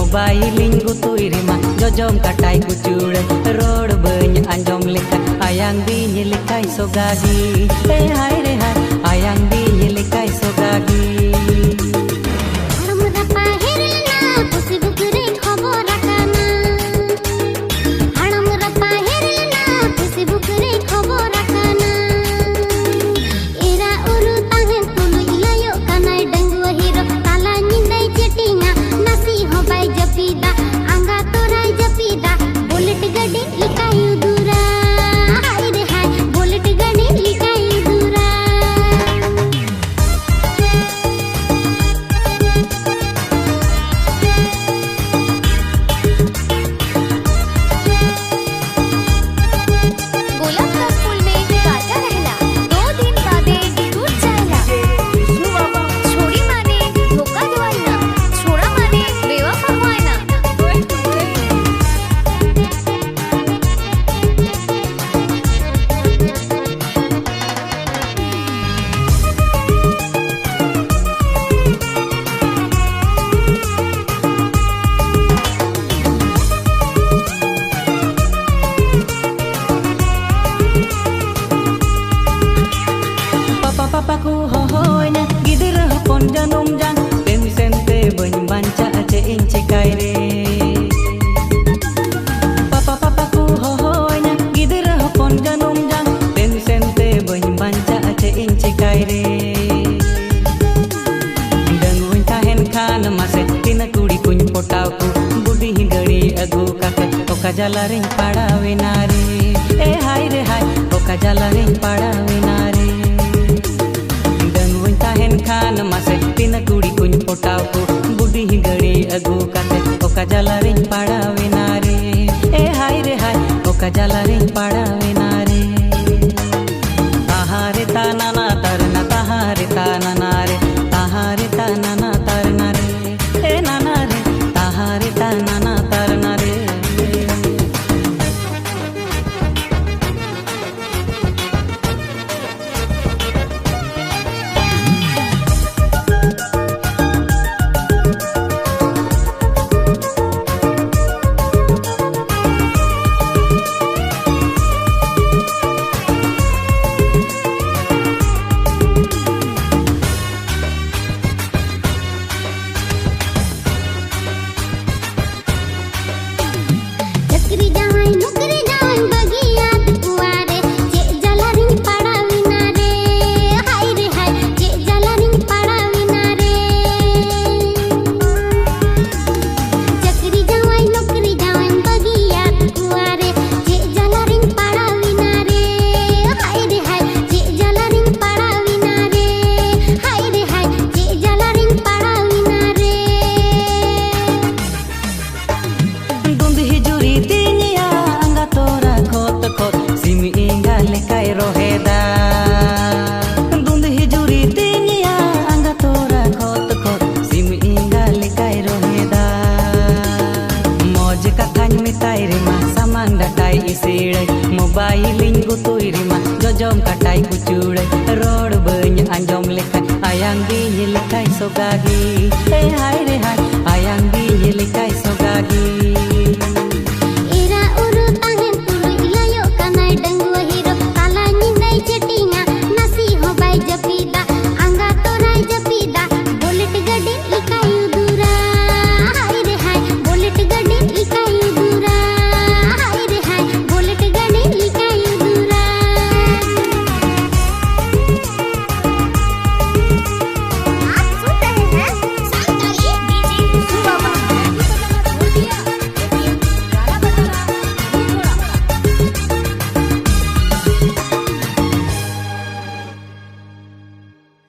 mobile गुतुई रेमा जजम काटाई कुचुड़ road बन आंजम लेका आयांग दी लेकाय सोगागी ए हाय रे हाय आयांग दी लेकाय सोगागी papaku hohoyna gidir hopon janum jang pensen te bany banca ace inci kaire papaku hohoyna gidir hopon janum jang pensen te bany banca ace inci kaire danguin tahen khan mase tina kudi kuny potawku budi hingari agu kake oka jalarin padawe nare e hai re hai oka jalarin padawe nare Khan मासे तीन कुड़ी कुछ पोटाव को बुढ़ी ही गड़ी अगू काते ओका जला रिंग पाड़ावे नारे ए हाय रे हाय ओका जला रिंग पाड़ावे नारे ताहारे ताना ना तरना ताहारे ताना नारे ताहारे ताना ना तरना रे ए नाना रे ताहारे ताना ना तरना रे मोबाइल गुतुई रेमा जजम काटाई कुचुड़ रोड बन आंजम लेका आयांग दी लेकाय सोगागी ए हाय रे हाय आयांग दी लेकाय सोगागी